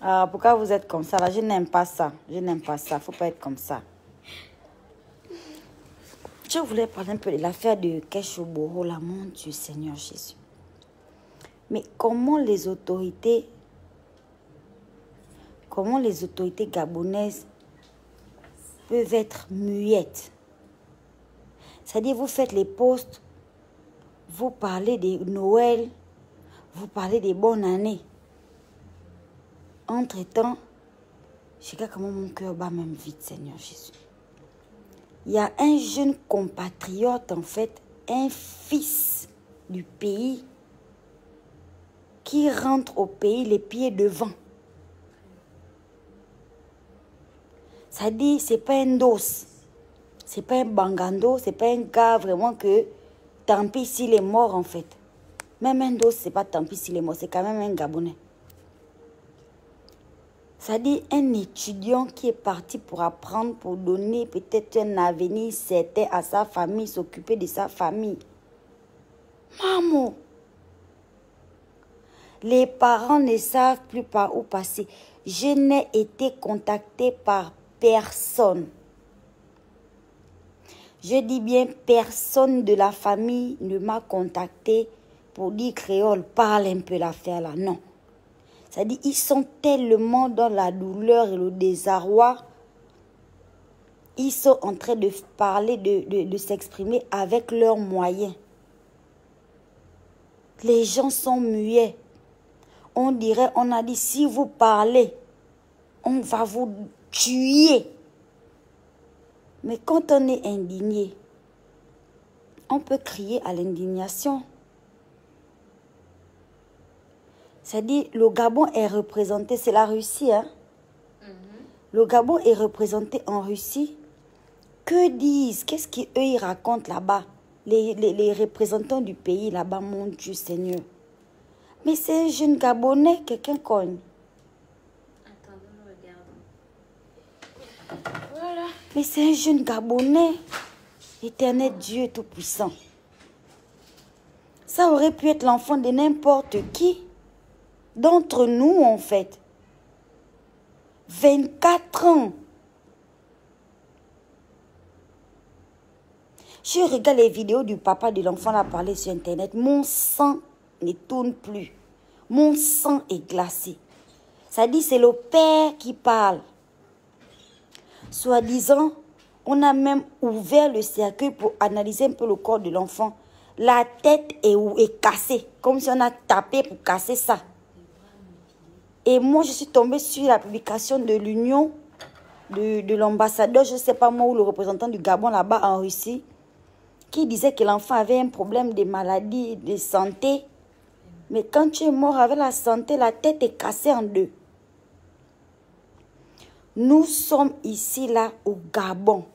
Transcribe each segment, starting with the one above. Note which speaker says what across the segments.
Speaker 1: Ah, pourquoi vous êtes comme ça là? Je n'aime pas ça. Je n'aime pas ça. Il ne faut pas être comme ça. Je voulais parler un peu de l'affaire de Keshoboro, là, mon Dieu, Seigneur Jésus. Mais comment les autorités gabonaises peuvent être muettes? C'est-à-dire, vous faites les posts, vous parlez de Noël, vous parlez des bonnes années. Entre-temps, je sais comment mon cœur bat même vite, Seigneur Jésus. Il y a un jeune compatriote, en fait, un fils du pays, qui rentre au pays les pieds devant. Ça dit, c'est pas un dos, c'est pas un bangando, c'est pas un gars vraiment que tant pis s'il est mort, en fait. Même un dos, c'est pas tant pis s'il est mort, c'est quand même un Gabonais. Ça dit un étudiant qui est parti pour apprendre, pour donner peut-être un avenir certain à sa famille, s'occuper de sa famille. Maman, les parents ne savent plus par où passer. Je n'ai été contactée par personne. Je dis bien personne de la famille ne m'a contacté pour dire créole, parle un peu l'affaire là. Non. C'est-à-dire, ils sont tellement dans la douleur et le désarroi. Ils sont en train de parler, de s'exprimer avec leurs moyens. Les gens sont muets. On dirait, on a dit, si vous parlez, on va vous tuer. Mais quand on est indigné, on peut crier à l'indignation. C'est-à-dire, le Gabon est représenté, c'est la Russie, hein? Le Gabon est représenté en Russie. Que disent, qu'est-ce qu'eux ils racontent là-bas? Les représentants du pays là-bas, mon Dieu Seigneur. Mais c'est un jeune Gabonais, quelqu'un cogne.
Speaker 2: Attendons, nous regardons. Voilà.
Speaker 1: Mais c'est un jeune Gabonais. Éternel Dieu Tout-Puissant. Ça aurait pu être l'enfant de n'importe qui. D'entre nous, en fait. 24 ans. Je regarde les vidéos du papa de l'enfant là parler sur Internet. Mon sang ne tourne plus. Mon sang est glacé. Ça dit c'est le père qui parle. Soi-disant, on a même ouvert le cercueil pour analyser un peu le corps de l'enfant. La tête est cassée. Comme si on a tapé pour casser ça. Et moi, je suis tombée sur la publication de l'Union, de l'ambassadeur, je ne sais pas moi, ou le représentant du Gabon là-bas en Russie, qui disait que l'enfant avait un problème de maladie, de santé. Mais quand tu es mort avec la santé, la tête est cassée en deux. Nous sommes ici, là, au Gabon.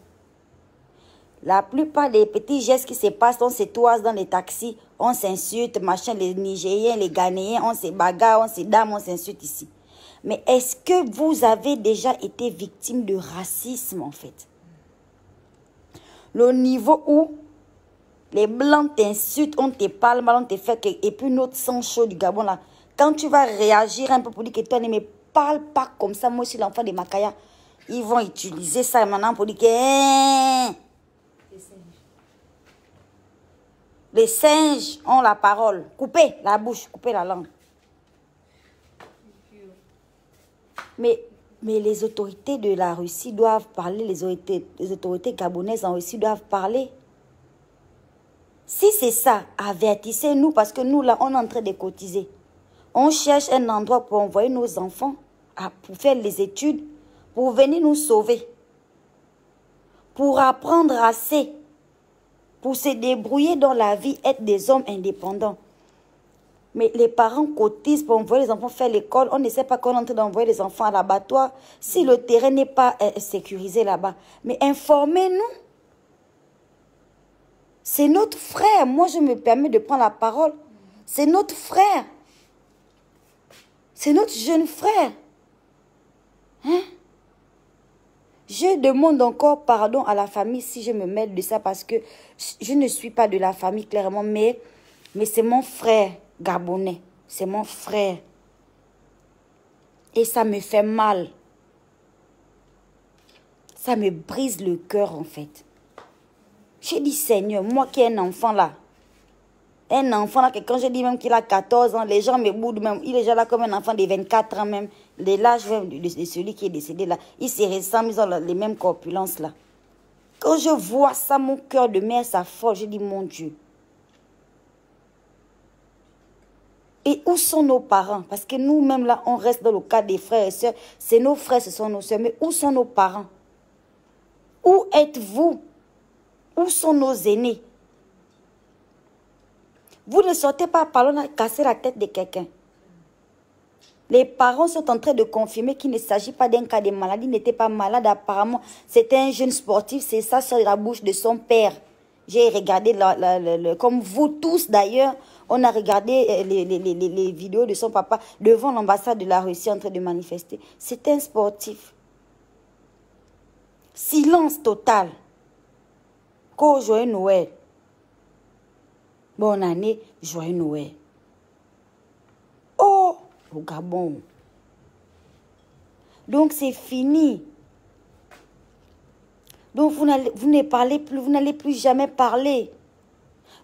Speaker 1: La plupart des petits gestes qui se passent, on se toise dans les taxis, on s'insulte, machin, les Nigériens, les Ghanéens, on se bagarre, on se dame, on s'insulte ici. Mais est-ce que vous avez déjà été victime de racisme, en fait? Le niveau où les Blancs t'insultent, on te parle mal, on te fait que... Et puis notre sang chaud du Gabon, là, quand tu vas réagir un peu pour dire que toi, ne me parle pas comme ça, moi aussi, l'enfant de Makaya, ils vont utiliser ça maintenant pour dire que... Les singes ont la parole. Coupez la bouche, coupez la langue. Mais les autorités de la Russie doivent parler, les autorités gabonaises en Russie doivent parler. Si c'est ça, avertissez-nous parce que nous, là, on est en train de cotiser. On cherche un endroit pour envoyer nos enfants pour faire les études, pour venir nous sauver, pour apprendre assez, pour se débrouiller dans la vie, être des hommes indépendants. Mais les parents cotisent pour envoyer les enfants faire l'école. On ne sait pas qu'on est en train d'envoyer les enfants à l'abattoir si le terrain n'est pas sécurisé là-bas. Mais informez-nous. C'est notre frère. Moi, je me permets de prendre la parole. C'est notre frère. C'est notre jeune frère. Hein? Je demande encore pardon à la famille si je me mêle de ça parce que je ne suis pas de la famille clairement, mais c'est mon frère gabonais. C'est mon frère. Et ça me fait mal. Ça me brise le cœur en fait. J'ai dit, Seigneur, moi qui ai un enfant là, que quand je dis même qu'il a 14 ans, les gens me boudent même. Il est déjà là comme un enfant de 24 ans même. De l'âge de celui qui est décédé là. Ils se ressemblent, ils ont les mêmes corpulences là. Quand je vois ça, mon cœur de mère s'affole. Je dis, mon Dieu. Et où sont nos parents? Parce que nous-mêmes là, on reste dans le cas des frères et sœurs. C'est nos frères, ce sont nos sœurs. Mais où sont nos parents? Où êtes-vous? Où sont nos aînés? Vous ne sortez pas par là casser la tête de quelqu'un. Les parents sont en train de confirmer qu'il ne s'agit pas d'un cas de maladie. Il n'était pas malade apparemment. C'était un jeune sportif. C'est ça sur la bouche de son père. J'ai regardé, comme vous tous d'ailleurs, on a regardé les vidéos de son papa devant l'ambassade de la Russie en train de manifester. C'était un sportif. Silence total. Qu'au joyeux Noël. Bonne année, joyeux Noël. Oh, au Gabon. Donc c'est fini. Donc vous ne parlez plus, vous n'allez plus jamais parler.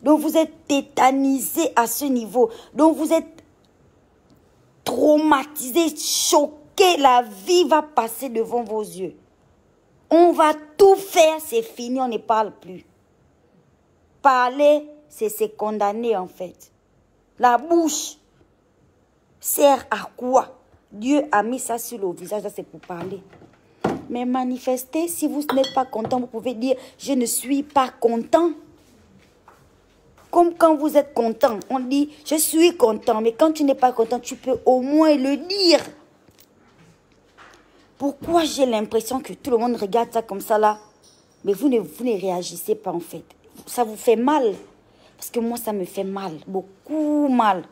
Speaker 1: Donc vous êtes tétanisé à ce niveau. Donc vous êtes traumatisé, choqué. La vie va passer devant vos yeux. On va tout faire, c'est fini, on ne parle plus. Parler, c'est se condamner en fait. La bouche sert à quoi? Dieu a mis ça sur le visage, c'est pour parler. Mais manifester, si vous n'êtes pas content, vous pouvez dire « je ne suis pas content ». Comme quand vous êtes content, on dit « je suis content ». Mais quand tu n'es pas content, tu peux au moins le dire. Pourquoi j'ai l'impression que tout le monde regarde ça comme ça là? Mais vous ne réagissez pas en fait. Ça vous fait mal. Parce que moi, ça me fait mal. Beaucoup mal.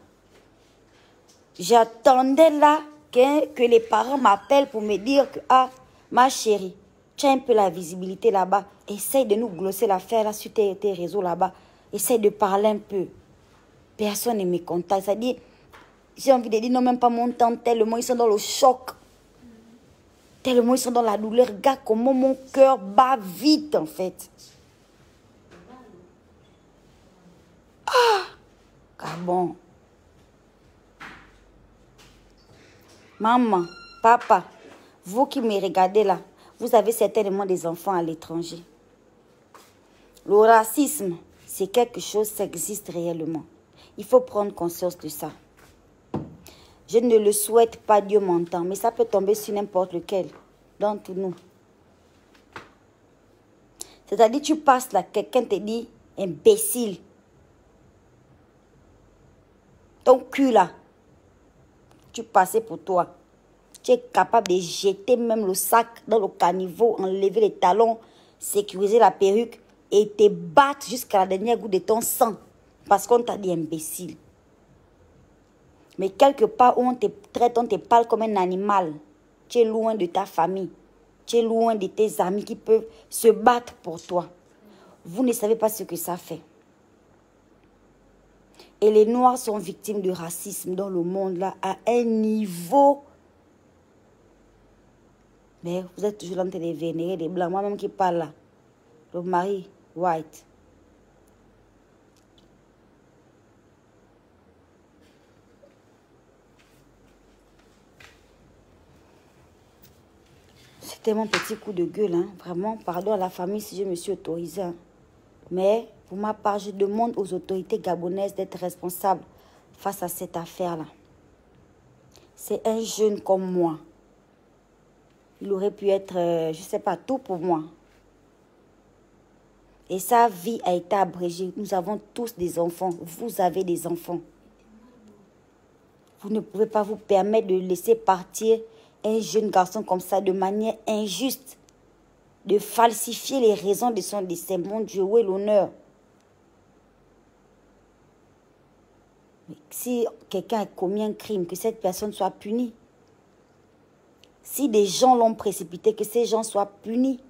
Speaker 1: J'attendais là que les parents m'appellent pour me dire que, ah, ma chérie, tu as un peu la visibilité là-bas. Essaye de nous glosser l'affaire là sur tes réseaux là-bas. Essaye de parler un peu. Personne ne me contacte. C'est-à-dire, j'ai envie de dire, non, même pas mon temps, tellement ils sont dans le choc. Tellement ils sont dans la douleur. Regarde comment mon cœur bat vite en fait. Ah bon. Maman, papa, vous qui me regardez là, vous avez certainement des enfants à l'étranger. Le racisme, c'est quelque chose, ça existe réellement. Il faut prendre conscience de ça. Je ne le souhaite pas, Dieu m'entend, mais ça peut tomber sur n'importe lequel d'entre nous. C'est-à-dire, tu passes là, quelqu'un te dit, imbécile. Ton cul là, tu passais pour toi. Tu es capable de jeter même le sac dans le caniveau, enlever les talons, sécuriser la perruque et te battre jusqu'à la dernière goutte de ton sang parce qu'on t'a dit imbécile. Mais quelque part où on te traite, on te parle comme un animal. Tu es loin de ta famille. Tu es loin de tes amis qui peuvent se battre pour toi. Vous ne savez pas ce que ça fait. Et les Noirs sont victimes de racisme dans le monde là à un niveau. Mais vous êtes toujours en train de vénérer les Blancs. Moi-même qui parle là. Le mari, white. C'était mon petit coup de gueule. Hein. Vraiment, pardon à la famille si je me suis autorisée. Hein. Mais pour ma part, je demande aux autorités gabonaises d'être responsables face à cette affaire-là. C'est un jeune comme moi. Il aurait pu être, je ne sais pas, tout pour moi. Et sa vie a été abrégée. Nous avons tous des enfants. Vous avez des enfants. Vous ne pouvez pas vous permettre de laisser partir un jeune garçon comme ça de manière injuste. De falsifier les raisons de son décès. Mon Dieu, où est l'honneur? Si quelqu'un a commis un crime, que cette personne soit punie. Si des gens l'ont précipité, que ces gens soient punis.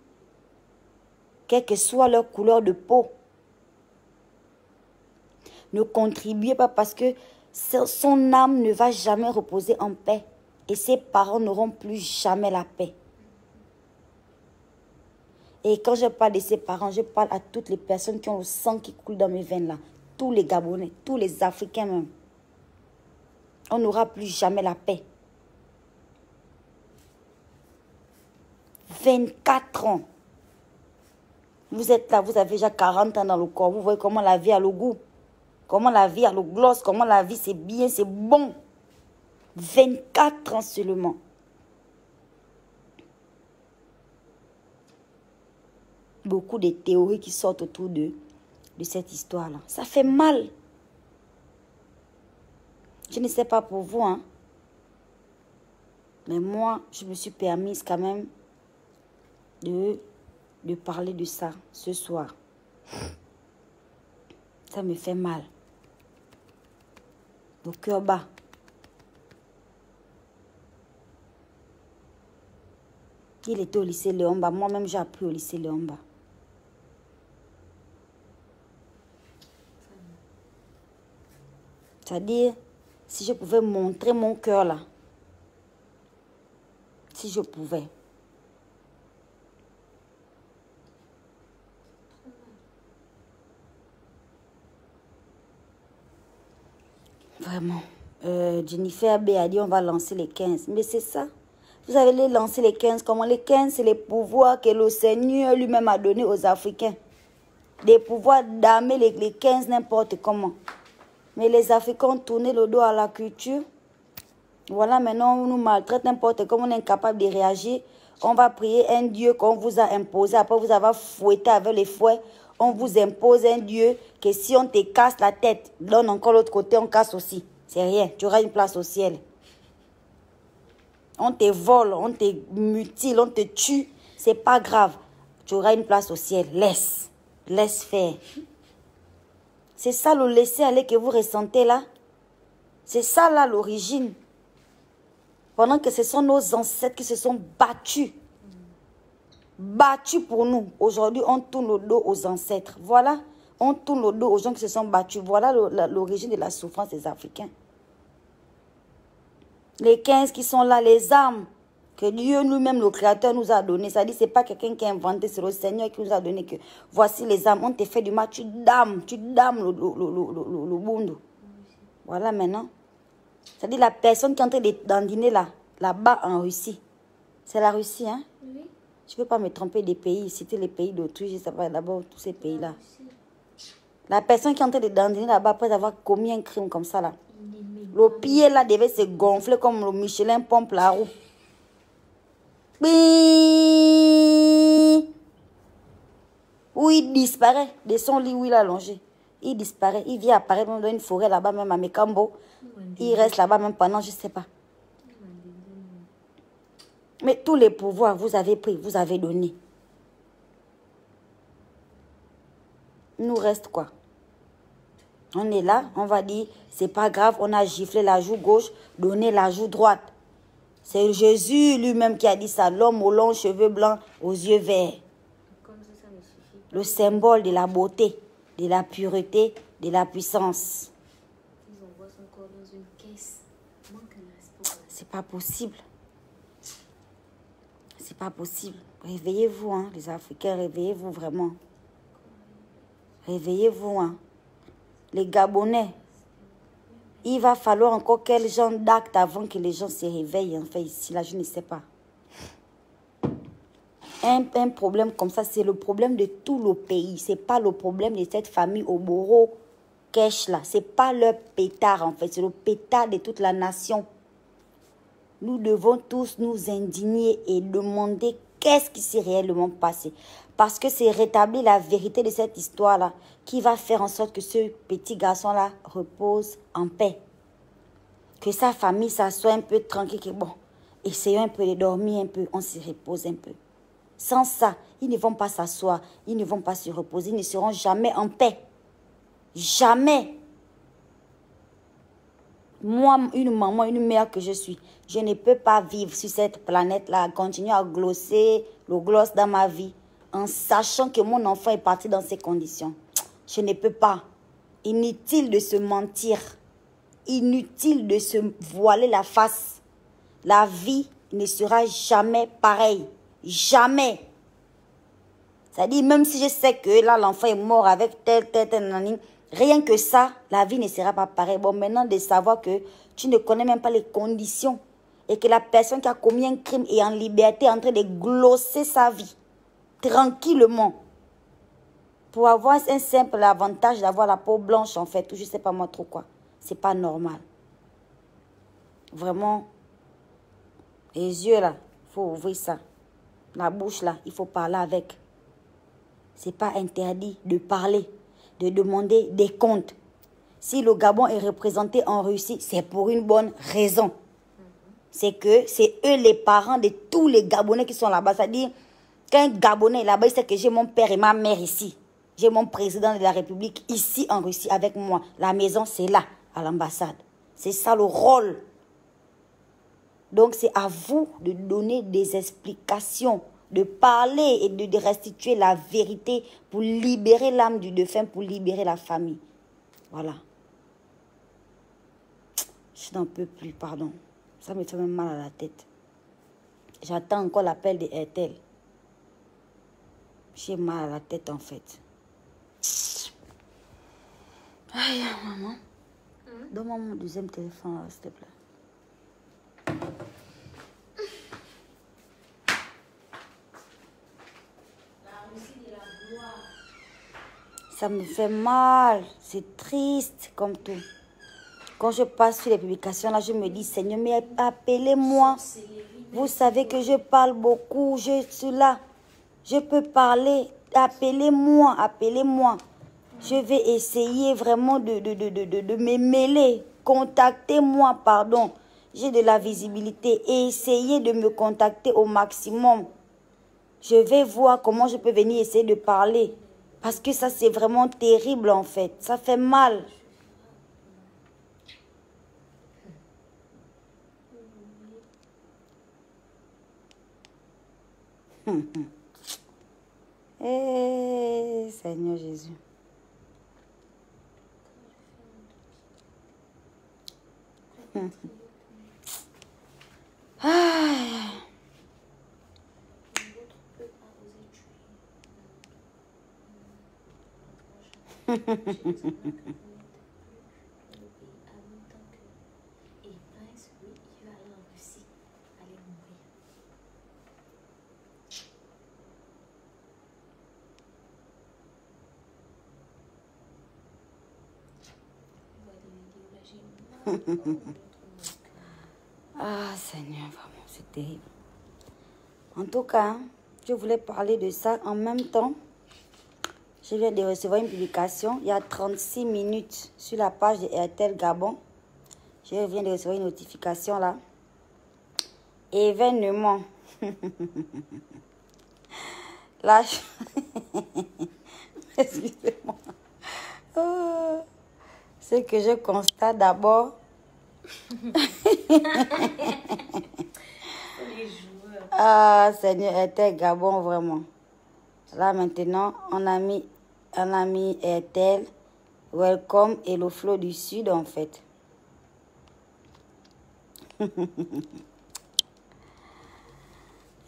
Speaker 1: Quelle que soit leur couleur de peau. Ne contribuez pas parce que son âme ne va jamais reposer en paix. Et ses parents n'auront plus jamais la paix. Et quand je parle de ses parents, je parle à toutes les personnes qui ont le sang qui coule dans mes veines là. Tous les Gabonais, tous les Africains même. On n'aura plus jamais la paix. 24 ans. Vous êtes là, vous avez déjà 40 ans dans le corps. Vous voyez comment la vie a le goût. Comment la vie a le gloss. Comment la vie c'est bien, c'est bon. 24 ans seulement. Beaucoup de théories qui sortent autour de cette histoire-là. Ça fait mal. Je ne sais pas pour vous, hein. Mais moi, je me suis permise quand même de parler de ça ce soir. Ça me fait mal. Le cœur bat. Il était au lycée Léomba. Moi-même, j'ai appris au lycée Léomba. C'est-à-dire, si je pouvais montrer mon cœur là, si je pouvais. Vraiment. Jennifer B a dit on va lancer les 15. Mais c'est ça. Vous allez lancer les 15. Comment? Les 15, c'est les pouvoirs que le Seigneur lui-même a donnés aux Africains. Des pouvoirs d'armer les 15 n'importe comment. Mais les Africains ont tourné le dos à la culture. Voilà, maintenant on nous maltraite n'importe comment, on est incapable de réagir. On va prier un Dieu qu'on vous a imposé. Après vous avez fouetté avec les fouets. On vous impose un Dieu que si on te casse la tête, donne encore l'autre côté, on casse aussi. C'est rien, tu auras une place au ciel. On te vole, on te mutile, on te tue. C'est pas grave. Tu auras une place au ciel. Laisse faire. C'est ça le laisser-aller que vous ressentez là. C'est ça là l'origine. Pendant que ce sont nos ancêtres qui se sont battus. Battus pour nous. Aujourd'hui, on tourne le dos aux ancêtres. Voilà. On tourne le dos aux gens qui se sont battus. Voilà l'origine de la souffrance des Africains. Les 15 qui sont là, les armes que Dieu nous-mêmes, le Créateur, nous a données. Ça dit, ce n'est pas quelqu'un qui a inventé, c'est le Seigneur qui nous a donné que voici les armes. On te fait du mal, tu dames le bundu. Voilà maintenant. Ça dit, la personne qui est en train d'andiner là-bas en Russie. C'est la Russie, hein? Oui. Je ne peux pas me tromper des pays. C'était les pays d'Autriche, je ne sais pas, d'abord tous ces pays-là. La personne qui est en train d'andiner là-bas après avoir commis un crime comme ça là. Le pied là devait se gonfler comme le Michelin pompe la roue. Où il disparaît de son lit où il a allongé. Il disparaît. Il vient apparaître dans une forêt là-bas, même à Mekambo. Il reste là-bas même pendant, je ne sais pas. Mais tous les pouvoirs, vous avez pris, vous avez donné. Il nous reste quoi? On est là, on va dire, c'est pas grave, on a giflé la joue gauche, donné la joue droite. C'est Jésus lui-même qui a dit ça, l'homme aux longs cheveux blancs, aux yeux verts. Le symbole de la beauté, de la pureté, de la puissance. C'est pas possible. C'est pas possible. Réveillez-vous, hein, les Africains, réveillez-vous vraiment. Réveillez-vous, hein. Les Gabonais, il va falloir encore quel genre d'acte avant que les gens se réveillent, en fait, ici, là, je ne sais pas. Un problème comme ça, c'est le problème de tout le pays. Ce n'est pas le problème de cette famille Oboro, Kesh, là. Ce n'est pas leur pétard, en fait. C'est le pétard de toute la nation. Nous devons tous nous indigner et demander qu'est-ce qui s'est réellement passé. Parce que c'est rétablir la vérité de cette histoire-là qui va faire en sorte que ce petit garçon-là repose en paix. Que sa famille s'assoie un peu tranquille. Que bon, essayons un peu de dormir un peu, on se repose un peu. Sans ça, ils ne vont pas s'asseoir, ils ne vont pas se reposer, ils ne seront jamais en paix. Jamais. Moi, une maman, une mère que je suis, je ne peux pas vivre sur cette planète-là, continuer à glosser le gloss dans ma vie, en sachant que mon enfant est parti dans ces conditions. Je ne peux pas. Inutile de se mentir. Inutile de se voiler la face. La vie ne sera jamais pareille. Jamais. C'est-à-dire, même si je sais que là, l'enfant est mort avec tel, nanani, rien que ça, la vie ne sera pas pareille. Bon, maintenant, de savoir que tu ne connais même pas les conditions et que la personne qui a commis un crime est en liberté, en train de glosser sa vie, tranquillement, pour avoir un simple avantage d'avoir la peau blanche, en fait, ou je ne sais pas moi trop quoi. C'est pas normal. Vraiment, les yeux là, il faut ouvrir ça. La bouche là, il faut parler avec. C'est pas interdit de parler, de demander des comptes. Si le Gabon est représenté en Russie, c'est pour une bonne raison. C'est que c'est eux les parents de tous les Gabonais qui sont là-bas. C'est-à-dire qu'un Gabonais est là-bas, il sait que j'ai mon père et ma mère ici. J'ai mon président de la République ici en Russie avec moi. La maison, c'est là, à l'ambassade. C'est ça le rôle. Donc, c'est à vous de donner des explications, de parler et de restituer la vérité pour libérer l'âme du défunt, pour libérer la famille. Voilà. Je n'en peux plus, pardon. Ça me fait même mal à la tête. J'attends encore l'appel de RTL. J'ai mal à la tête, en fait. Aïe, maman. Donne-moi mon deuxième téléphone, s'il te plaît. Ça me fait mal. C'est triste comme tout. Quand je passe sur les publications, là, je me dis, Seigneur, mais appelez-moi. Vous savez que je parle beaucoup. Je suis là. Je peux parler. Appelez-moi. Appelez-moi. Je vais essayer vraiment de me mêler. Contactez-moi, pardon. J'ai de la visibilité. Essayez de me contacter au maximum. Je vais voir comment je peux venir essayer de parler. Parce que ça, c'est vraiment terrible, en fait. Ça fait mal. Eh, Seigneur Jésus. Ah. Ah, Seigneur, vraiment, c'est terrible. En tout cas, je voulais parler de ça en même temps. Je viens de recevoir une publication il y a 36 minutes sur la page de RTL Gabon. Je viens de recevoir une notification là. Événement. Là, excusez-moi. Ce que je constate d'abord. Ah, Seigneur, RTL Gabon, vraiment. Là, maintenant, on a mis RTL, Welcome et le Flow du Sud, en fait.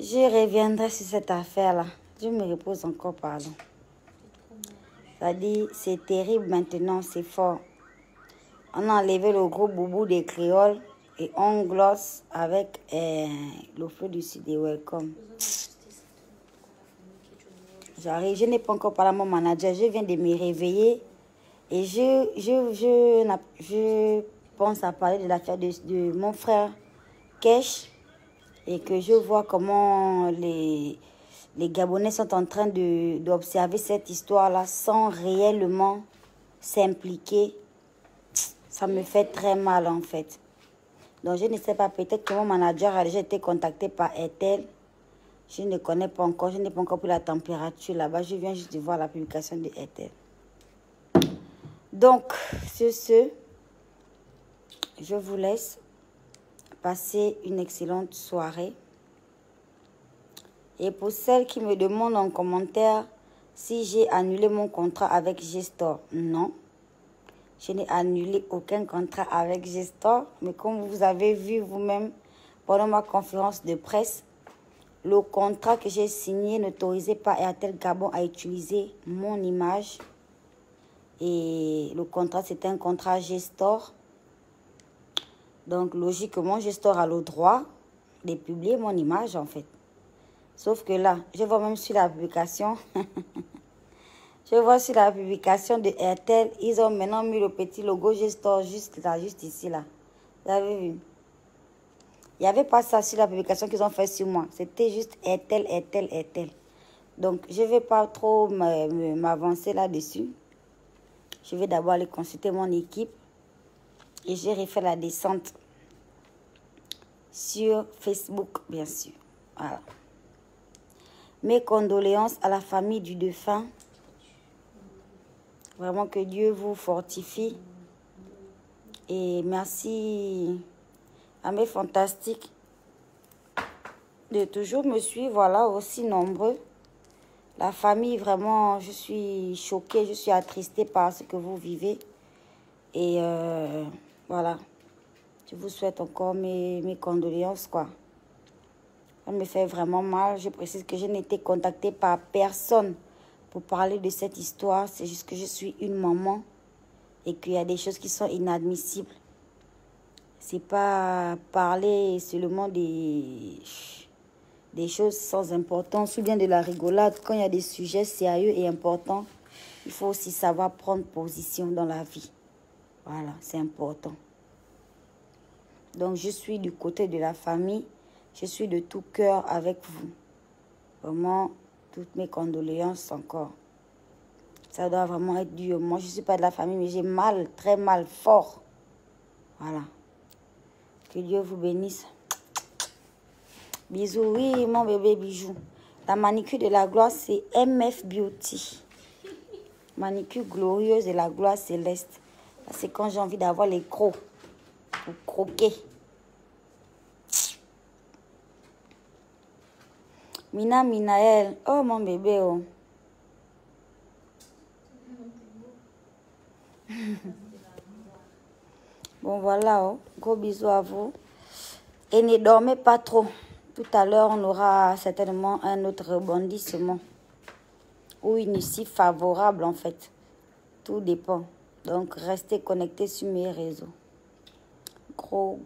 Speaker 1: Je reviendrai sur cette affaire-là. Je me repose encore, pardon. C'est-à-dire, c'est terrible maintenant, c'est fort. On a enlevé le gros boubou des créoles et on glosse avec le Flow du Sud et Welcome. J'arrive, je n'ai pas encore parlé à mon manager, je viens de me réveiller et je pense à parler de l'affaire de mon frère Kesh et que je vois comment les Gabonais sont en train d'observer cette histoire-là sans réellement s'impliquer. Ça me fait très mal en fait. Donc je ne sais pas, peut-être que mon manager a déjà été contacté par RTL. Je ne connais pas encore, je n'ai pas encore pris la température là-bas. Je viens juste de voir la publication de RTL. Donc, sur ce, je vous laisse passer une excellente soirée. Et pour celles qui me demandent en commentaire si j'ai annulé mon contrat avec Gestor, non. Je n'ai annulé aucun contrat avec Gestor. Mais comme vous avez vu vous-même, pendant ma conférence de presse, le contrat que j'ai signé n'autorisait pas Airtel Gabon à utiliser mon image. Et le contrat, c'était un contrat Gestor. Donc, logiquement, Gestor a le droit de publier mon image, en fait. Sauf que là, je vois même sur la publication, je vois sur la publication de Airtel, ils ont maintenant mis le petit logo Gestor juste là, juste ici, là. Vous avez vu? Il n'y avait pas ça sur la publication qu'ils ont fait sur moi. C'était juste Airtel, Airtel, Airtel. Donc, je ne vais pas trop m'avancer là-dessus. Je vais d'abord aller consulter mon équipe. Et j'ai refait la descente sur Facebook, bien sûr. Voilà. Mes condoléances à la famille du défunt. Vraiment que Dieu vous fortifie. Et merci à mes fantastiques de toujours me suivre, voilà, aussi nombreux. La famille, vraiment, je suis choquée, je suis attristée par ce que vous vivez. Et voilà, je vous souhaite encore mes condoléances, quoi. Ça me fait vraiment mal. Je précise que je n'ai été contactée par personne pour parler de cette histoire. C'est juste que je suis une maman et qu'il y a des choses qui sont inadmissibles. C'est pas parler seulement des choses sans importance ou bien de la rigolade. Quand il y a des sujets sérieux et importants, il faut aussi savoir prendre position dans la vie. Voilà, c'est important. Donc, je suis du côté de la famille. Je suis de tout cœur avec vous. Vraiment, toutes mes condoléances encore. Ça doit vraiment être dur. Moi, je ne suis pas de la famille, mais j'ai mal, très mal, fort. Voilà. Que Dieu vous bénisse. Bisous. Oui, mon bébé bijou. La manicure de la gloire, c'est MF Beauty. Manicure glorieuse de la gloire céleste. C'est quand j'ai envie d'avoir les crocs pour croquer. Mina Minaël. Oh, mon bébé. Oh. Bon, voilà. Oh. Gros bisous à vous. Et ne dormez pas trop. Tout à l'heure, on aura certainement un autre rebondissement. Ou une issue favorable, en fait. Tout dépend. Donc, restez connectés sur mes réseaux. Gros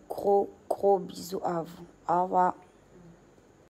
Speaker 1: bisous à vous. Au revoir.